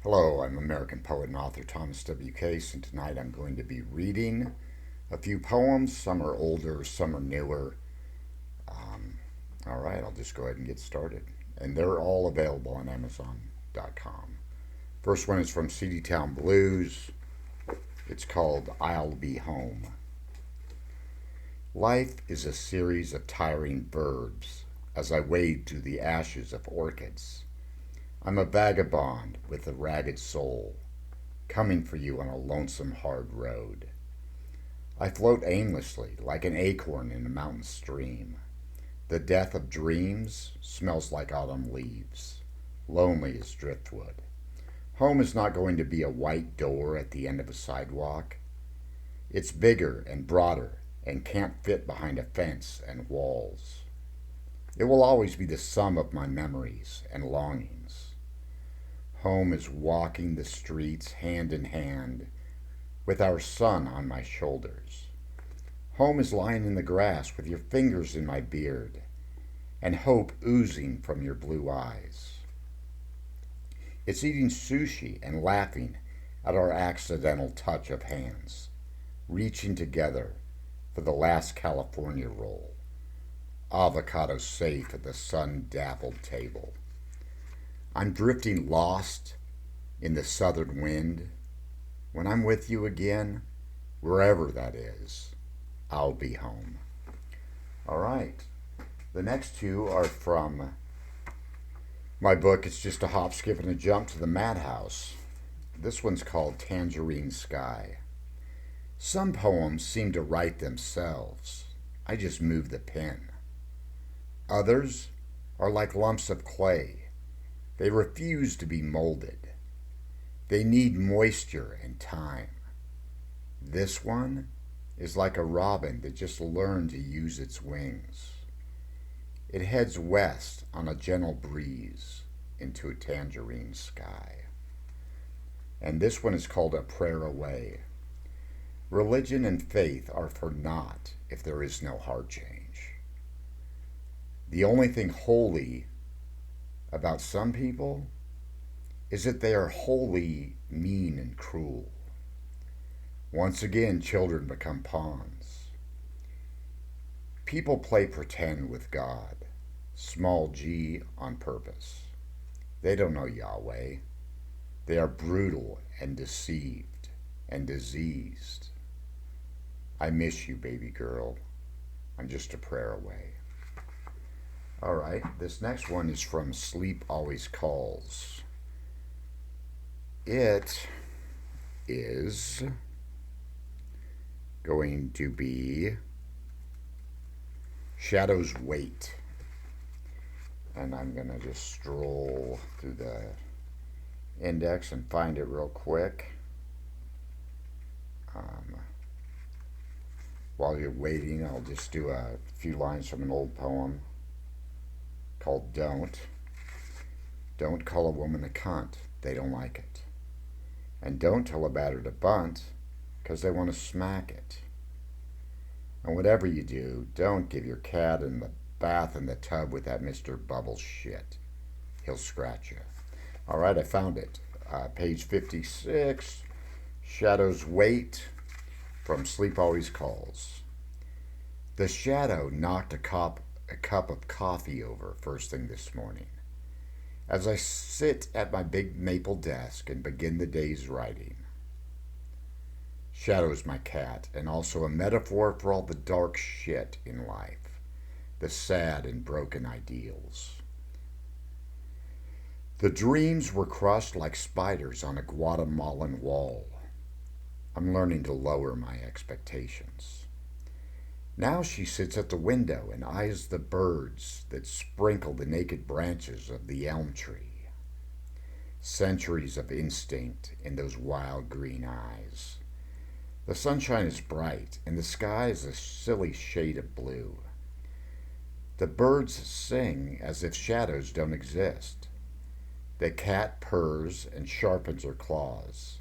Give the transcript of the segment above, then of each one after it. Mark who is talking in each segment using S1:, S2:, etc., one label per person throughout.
S1: Hello, I'm American poet and author Thomas W. Case, and tonight I'm going to be reading a few poems. Some are older, some are newer. Um, all right, I'll just go ahead and get started. And they're all available on Amazon.com. First one is from Seedy Blues. It's called I'll Be Home. Life is a series of tiring verbs as I wade through the ashes of orchids. I'm a vagabond with a ragged soul, coming for you on a lonesome, hard road. I float aimlessly like an acorn in a mountain stream. The death of dreams smells like autumn leaves, lonely as driftwood. Home is not going to be a white door at the end of a sidewalk. It's bigger and broader and can't fit behind a fence and walls. It will always be the sum of my memories and longings. Home is walking the streets hand in hand with our son on my shoulders. Home is lying in the grass with your fingers in my beard and hope oozing from your blue eyes. It's eating sushi and laughing at our accidental touch of hands, reaching together for the last California roll, avocado safe at the sun-dappled table. I'm drifting lost in the southern wind. When I'm with you again, wherever that is, I'll be home. All right. The next two are from my book, It's Just a Hop, Skip, and a Jump to the Madhouse. This one's called Tangerine Sky. Some poems seem to write themselves. I just move the pen. Others are like lumps of clay. They refuse to be molded. They need moisture and time. This one is like a robin that just learned to use its wings. It heads west on a gentle breeze into a tangerine sky. And this one is called A Prayer Away. Religion and faith are for naught if there is no heart change. The only thing holy about some people is that they are wholly mean and cruel. Once again, children become pawns. People play pretend with God, small g on purpose. They don't know Yahweh. They are brutal and deceived and diseased. I miss you, baby girl. I'm just a prayer away. All right, this next one is from Sleep Always Calls. It is going to be Shadow's Weight. And I'm going to just stroll through the index and find it real quick. While you're waiting, I'll just do a few lines from an old poem called Don't. Don't call a woman a cunt. They don't like it. And don't tell a batter to bunt because they want to smack it. And whatever you do, don't give your cat in the bath in the tub with that Mr. Bubbles shit. He'll scratch you. All right, I found it. Page 56, Shadow's Weight from Sleep Always Calls. The shadow knocked a cup of coffee over first thing this morning. As I sit at my big maple desk and begin the day's writing. Shadow's my cat, and also a metaphor for all the dark shit in life, the sad and broken ideals. The dreams were crushed like spiders on a Guatemalan wall. I'm learning to lower my expectations. Now she sits at the window and eyes the birds that sprinkle the naked branches of the elm tree. Centuries of instinct in those wild green eyes. The sunshine is bright and the sky is a silly shade of blue. The birds sing as if shadows don't exist. The cat purrs and sharpens her claws.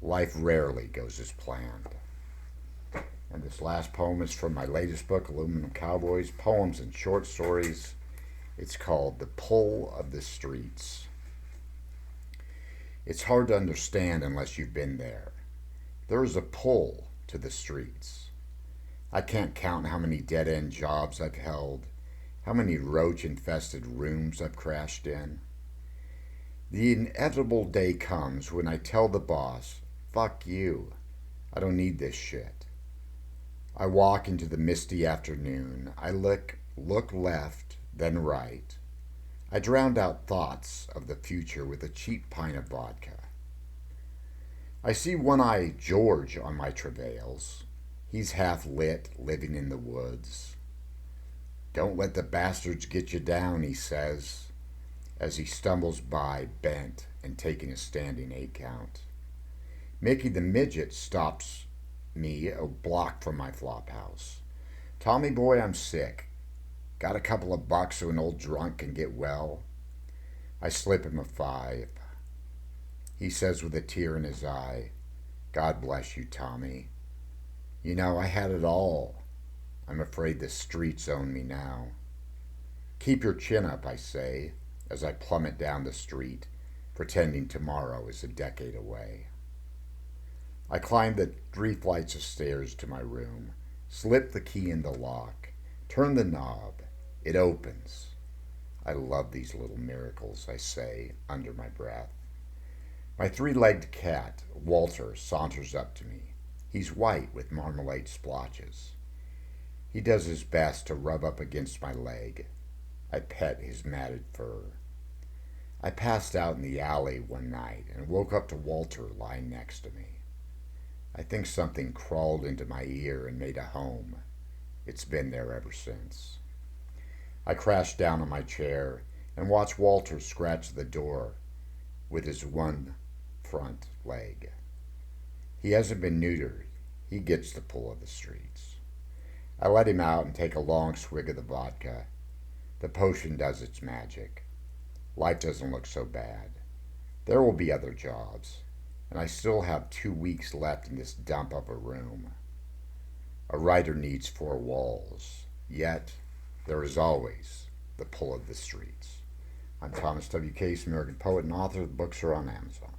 S1: Life rarely goes as planned. And this last poem is from my latest book, Aluminum Cowboys, Poems and Short Stories. It's called The Pull of the Streets. It's hard to understand unless you've been there. There is a pull to the streets. I can't count how many dead-end jobs I've held, how many roach-infested rooms I've crashed in. The inevitable day comes when I tell the boss, fuck you, I don't need this shit. I walk into the misty afternoon. I look left, then right. I drowned out thoughts of the future with a cheap pint of vodka. I see One-Eye George on my travails. He's half lit, living in the woods. Don't let the bastards get you down, he says, as he stumbles by, bent and taking a standing 8 count. Mickey the midget stops me a block from my flop house. Tommy boy, I'm sick. Got a couple of bucks so an old drunk can get well? I slip him a 5. He says with a tear in his eye, God bless you, Tommy. You know, I had it all. I'm afraid the streets own me now. Keep your chin up, I say, as I plummet down the street, pretending tomorrow is a decade away. I climb the 3 flights of stairs to my room, slip the key in the lock, turn the knob. It opens. I love these little miracles, I say, under my breath. My 3-legged cat, Walter, saunters up to me. He's white with marmalade splotches. He does his best to rub up against my leg. I pet his matted fur. I passed out in the alley one night and woke up to Walter lying next to me. I think something crawled into my ear and made a home. It's been there ever since. I crash down on my chair and watch Walter scratch the door with his one front leg. He hasn't been neutered. He gets the pull of the streets. I let him out and take a long swig of the vodka. The potion does its magic. Life doesn't look so bad. There will be other jobs, and I still have 2 weeks left in this dump of a room. A writer needs 4 walls, yet there is always the pull of the streets. I'm Thomas W. Case, American poet and author. The books are on Amazon.